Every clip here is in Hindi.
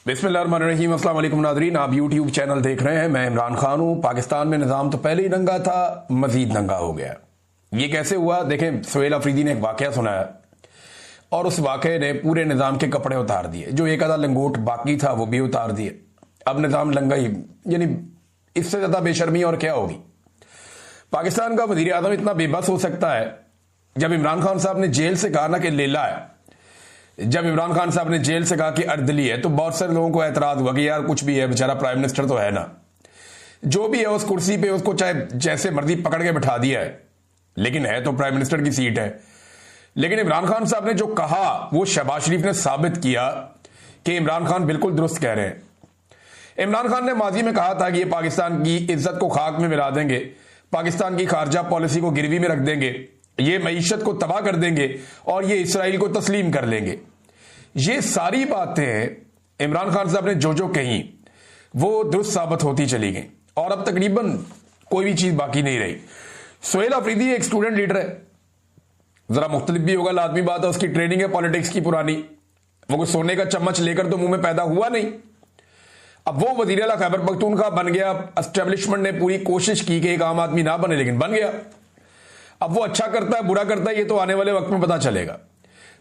बिस्मिल्लाहिर्रहमानिर्रहीम। अस्सलाम वालेकुम नाज़रीन, आप यूट्यूब चैनल देख रहे हैं। मैं इमरान खान हूं। पाकिस्तान में निज़ाम तो पहले ही नंगा था, मजीद नंगा हो गया। ये कैसे हुआ? देखें, सुहेल अफरीदी ने एक वाकया सुनाया और उस वाकये ने पूरे निज़ाम के कपड़े उतार दिए। जो एक आधा लंगोट बाकी था वो भी उतार दिए। अब निज़ाम लंगा ही, यानी इससे ज्यादा बेशर्मी और क्या होगी? पाकिस्तान का वजीर आजम इतना बेबस हो सकता है? जब इमरान खान साहब ने जेल से कहा ना कि लेला है, जब इमरान खान साहब ने जेल से कहा कि अर्दली है, तो बहुत सारे लोगों को एतराज हुआ कि यार कुछ भी है, बेचारा प्राइम मिनिस्टर तो है ना, जो भी है उस कुर्सी पे उसको चाहे जैसे मर्जी पकड़ के बैठा दिया है, लेकिन है तो प्राइम मिनिस्टर की सीट है। लेकिन इमरान खान साहब ने जो कहा वो शहबाज शरीफ ने साबित किया कि इमरान खान बिल्कुल दुरुस्त कह रहे हैं। इमरान खान ने माजी में कहा था कि ये पाकिस्तान की इज्जत को खाक में मिला देंगे, पाकिस्तान की खारजा पॉलिसी को गिरवी में रख देंगे, ये मईशत को तबाह कर देंगे और ये इसराइल को तस्लीम कर लेंगे। ये सारी बातें इमरान खान साहब ने जो कही वो दुरुस्त साबित होती चली गई और अब तकरीबन कोई भी चीज बाकी नहीं रही। सुहेल अफरीदी एक स्टूडेंट लीडर है, जरा मुख्तलिफ भी होगा, लाजमी बात है, उसकी ट्रेनिंग है पॉलिटिक्स की पुरानी। वो कोई सोने का चम्मच लेकर तो मुंह में पैदा हुआ नहीं। अब वो वजीर आला खैबर पख्तूनख्वा बन गया। एस्टेब्लिशमेंट ने पूरी कोशिश की कि एक आम आदमी ना बने, लेकिन बन गया। अब वो अच्छा करता है बुरा करता है ये तो आने वाले वक्त में पता चलेगा।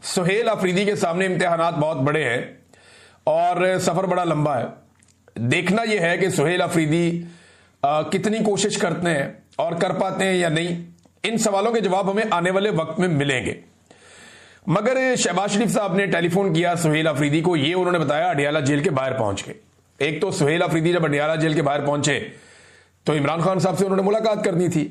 सुहेल अफरीदी के सामने इम्तिहानात बहुत बड़े हैं और सफर बड़ा लंबा है। देखना यह है कि सुहेल अफरीदी कितनी कोशिश करते हैं और कर पाते हैं या नहीं। इन सवालों के जवाब हमें आने वाले वक्त में मिलेंगे। मगर शहबाज शरीफ साहब ने टेलीफोन किया सुहेल अफरीदी को, ये उन्होंने बताया अडियाला जेल के बाहर पहुंच के। एक तो सुहेल अफरीदी जब अडियाला जेल के बाहर पहुंचे तो इमरान खान साहब से उन्होंने मुलाकात करनी थी।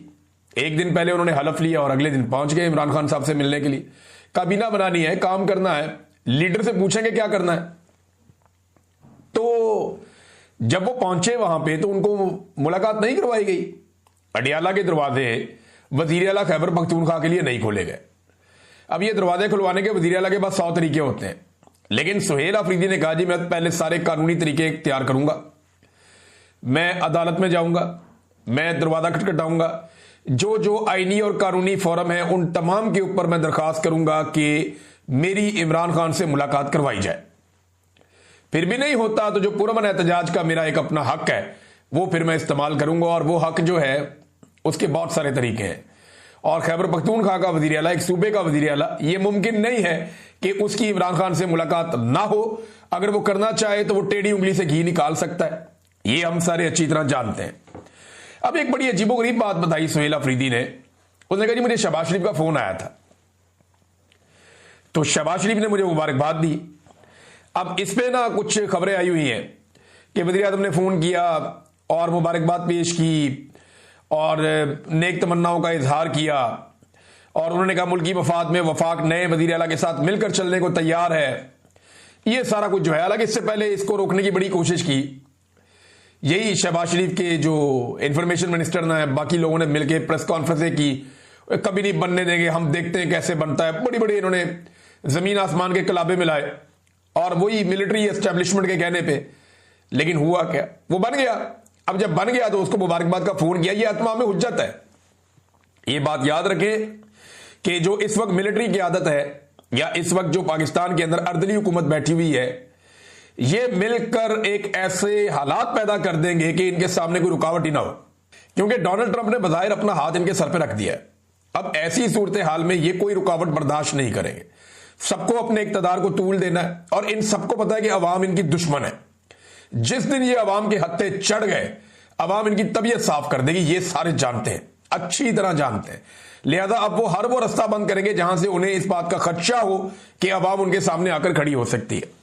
एक दिन पहले उन्होंने हलफ लिया और अगले दिन पहुंच गए इमरान खान साहब से मिलने के लिए। काबीना बनानी है, काम करना है, लीडर से पूछेंगे क्या करना है। तो जब वो पहुंचे वहां पे तो उनको मुलाकात नहीं करवाई गई। अडियाला के दरवाजे वजीर आला खैबर पख्तूनख्वा के लिए नहीं खोले गए। अब ये दरवाजे खुलवाने के वजीर आला के पास 100 तरीके होते हैं, लेकिन सुहेल अफरीदी ने कहा जी मैं पहले सारे कानूनी तरीके तैयार करूंगा, मैं अदालत में जाऊंगा, मैं दरवाजा खटखटाऊंगा, जो आईनी और कानूनी फोरम है उन तमाम के ऊपर मैं दरखास्त करूंगा कि मेरी इमरान खान से मुलाकात करवाई जाए। फिर भी नहीं होता तो जो पुरअमन एहतजाज का मेरा एक अपना हक है वो फिर मैं इस्तेमाल करूंगा। और वो हक जो है उसके बहुत सारे तरीके हैं। और खैबर पख्तूनख्वा का वजीर आला, एक सूबे का वजीर आला, ये मुमकिन नहीं है कि उसकी इमरान खान से मुलाकात ना हो। अगर वो करना चाहे तो वो टेढ़ी उंगली से घी निकाल सकता है, ये हम सारे अच्छी तरह जानते हैं। अब एक बड़ी अजीबोगरीब बात बताई सुहेल अफरीदी ने। उसने कहा जी मुझे शहबाज शरीफ का फोन आया था, तो शहबाज शरीफ ने मुझे मुबारकबाद दी। अब इस पे ना कुछ खबरें आई हुई हैं कि वज़ीर आज़म ने फोन किया और मुबारकबाद पेश की और नेक तमन्नाओं का इजहार किया और उन्होंने कहा मुल्की मफाद में वफाक नए वज़ीर आला के साथ मिलकर चलने को तैयार है। ये सारा कुछ जो है, हालांकि इससे पहले इसको रोकने की बड़ी कोशिश की। यही शहबाज शरीफ के जो इंफॉर्मेशन मिनिस्टर ना, बाकी लोगों ने मिलकर प्रेस कॉन्फ्रेंसें की, कभी नहीं बनने देंगे, हम देखते हैं कैसे बनता है। बड़ी बड़ी इन्होंने जमीन आसमान के कलाबे मिलाए और वही मिलिट्री एस्टेब्लिशमेंट के कहने पे। लेकिन हुआ क्या? वो बन गया। अब जब बन गया तो उसको मुबारकबाद का फोन किया। ये अतमाम में हुज्जत है। ये बात याद रखें कि जो इस वक्त मिलिट्री की आदत है या इस वक्त जो पाकिस्तान के अंदर अर्दली हुकूमत बैठी हुई है, ये मिलकर एक ऐसे हालात पैदा कर देंगे कि इनके सामने कोई रुकावट ही ना हो। क्योंकि डोनाल्ड ट्रंप ने बज़ाहिर अपना हाथ इनके सर पे रख दिया है। अब ऐसी सूरत हाल में ये कोई रुकावट बर्दाश्त नहीं करेंगे। सबको अपने इक्तदार को तूल देना है और इन सबको पता है कि अवाम इनकी दुश्मन है। जिस दिन ये अवाम के हत्थे चढ़ गए, अवाम इनकी तबीयत साफ कर देगी। ये सारे जानते हैं, अच्छी तरह जानते हैं। लिहाजा अब वो हर वो रास्ता बंद करेंगे जहां से उन्हें इस बात का खदशा हो कि अवाम उनके सामने आकर खड़ी हो सकती है।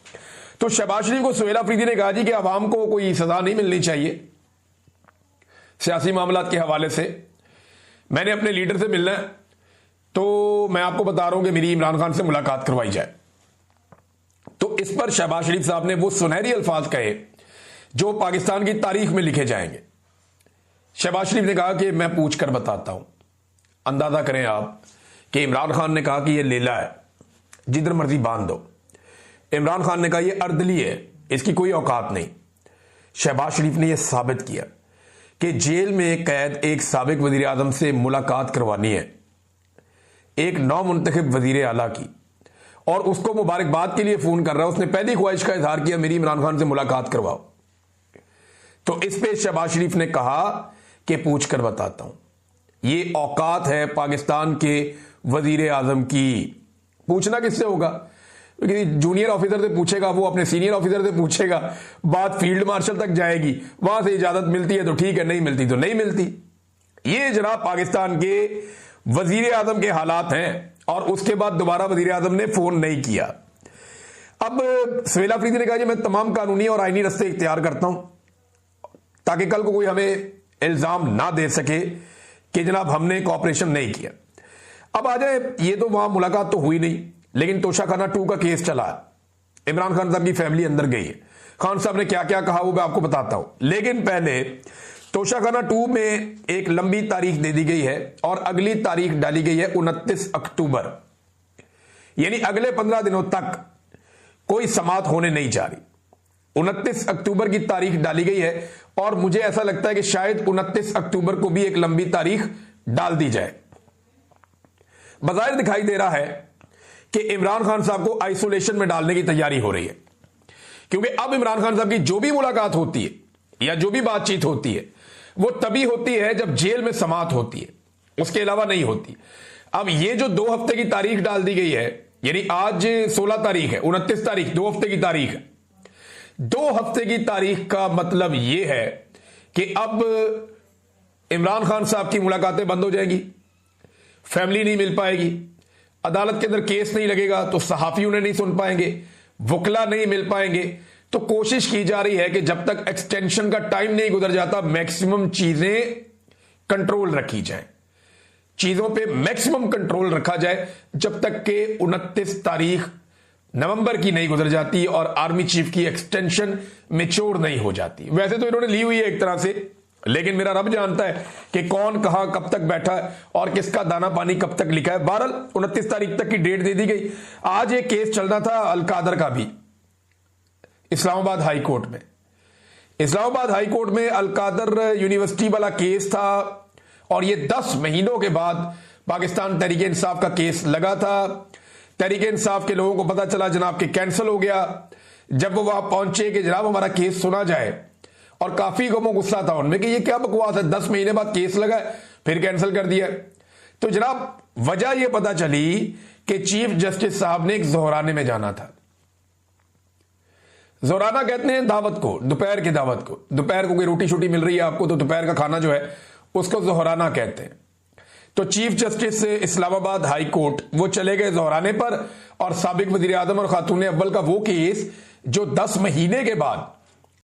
तो शहबाज शरीफ को सुहेल अफरीदी ने कहा जी कि अवाम को कोई सजा नहीं मिलनी चाहिए सियासी मामलात के हवाले से। मैंने अपने लीडर से मिलना है, तो मैं आपको बता रहा हूं कि मेरी इमरान खान से मुलाकात करवाई जाए। तो इस पर शहबाज शरीफ साहब ने वो सुनहरी अल्फाज कहे जो पाकिस्तान की तारीख में लिखे जाएंगे। शहबाज शरीफ ने कहा कि मैं पूछ कर बताता हूं। अंदाजा करें आप कि इमरान खान ने कहा कि यह लेला है, जिधर मर्जी बांध दो। इमरान खान ने कहा यह अर्दली है, इसकी कोई औकात नहीं। शहबाज शरीफ ने यह साबित किया कि जेल में कैद एक साबिक वजीर आजम से मुलाकात करवानी है, एक नौ मुंतखब वजीर आला की, और उसको मुबारकबाद के लिए फोन कर रहा है, उसने पहली ख्वाहिश का इजहार किया मेरी इमरान खान से मुलाकात करवाओ। तो इस पे शहबाज शरीफ ने कहा कि पूछ कर बताता हूं। ये औकात है पाकिस्तान के वजीर आजम की। पूछना किससे होगा? क्योंकि जूनियर ऑफिसर से पूछेगा, वो अपने सीनियर ऑफिसर से पूछेगा, बात फील्ड मार्शल तक जाएगी, वहां से इजाजत मिलती है तो ठीक है, नहीं मिलती तो नहीं मिलती। ये जनाब पाकिस्तान के वजीर आजम के हालात हैं। और उसके बाद दोबारा वजीर आजम ने फोन नहीं किया। अब सवेला अफरीदी ने कहा जी मैं तमाम कानूनी और आईनी रस्ते इख्तियार करता हूं ताकि कल को कोई हमें इल्जाम ना दे सके कि जनाब हमने कोऑपरेशन नहीं किया। अब आ जाए, ये तो वहां मुलाकात तो हुई नहीं, लेकिन तोशाखाना 2 का केस चला। इमरान खान साहब की फैमिली अंदर गई है। खान साहब ने क्या क्या कहा वो मैं आपको बताता हूं, लेकिन पहले तोशाखाना 2 में एक लंबी तारीख दे दी गई है और अगली तारीख डाली गई है 29 अक्टूबर, यानी अगले 15 दिनों तक कोई समाअत होने नहीं जा रही। 29 अक्टूबर की तारीख डाली गई है और मुझे ऐसा लगता है कि शायद 29 अक्टूबर को भी एक लंबी तारीख डाल दी जाए। बज़ाहिर दिखाई दे रहा है कि इमरान खान साहब को आइसोलेशन में डालने की तैयारी हो रही है, क्योंकि अब इमरान खान साहब की जो भी मुलाकात होती है या जो भी बातचीत होती है वो तभी होती है जब जेल में समाअत होती है, उसके अलावा नहीं होती। अब ये जो 2 हफ्ते की तारीख डाल दी गई है, यानी आज 16 तारीख है, 29 तारीख 2 हफ्ते की तारीख है। 2 हफ्ते की तारीख का मतलब यह है कि अब इमरान खान साहब की मुलाकातें बंद हो जाएंगी, फैमिली नहीं मिल पाएगी, अदालत के अंदर केस नहीं लगेगा तो सहाफी उन्हें नहीं सुन पाएंगे, वकला नहीं मिल पाएंगे। तो कोशिश की जा रही है कि जब तक एक्सटेंशन का टाइम नहीं गुजर जाता मैक्सिमम चीजें कंट्रोल रखी जाए, चीजों पे मैक्सिमम कंट्रोल रखा जाए जब तक के 29 तारीख नवंबर की नहीं गुजर जाती और आर्मी चीफ की एक्सटेंशन मेच्योर नहीं हो जाती। वैसे तो इन्होंने ली हुई है एक तरह से, लेकिन मेरा रब जानता है कि कौन कहां कब तक बैठा है और किसका दाना पानी कब तक लिखा है। बहरहाल 29 तारीख तक की डेट दे दी गई। आज एक केस चलना था अलकादर का भी इस्लामाबाद हाई कोर्ट में। इस्लामाबाद हाई कोर्ट में अलकादर यूनिवर्सिटी वाला केस था और यह 10 महीनों के बाद पाकिस्तान तहरीक इंसाफ का केस लगा था। तहरीक इंसाफ के लोगों को पता चला जनाब कि कैंसिल हो गया। जब वो वहां पहुंचे कि जनाब हमारा केस सुना जाए, और काफी गमो गुस्सा था उनमें कि ये क्या बकवास है, 10 महीने बाद केस लगा फिर कैंसिल कर दिया। तो जनाब वजह यह पता चली कि चीफ जस्टिस साहब ने एक ज़ोहराने में जाना था। ज़ोहराना कहते हैं दावत को, दोपहर की दावत को। दोपहर को कोई रोटी शोटी मिल रही है आपको तो दोपहर का खाना जो है उसको ज़ोहराना कहते हैं। तो chief justice Islamabad high court वो चले गए ज़ोहराने पर, और साबिक वज़ीर आज़म और खातून अव्वल का वो केस जो 10 महीने के बाद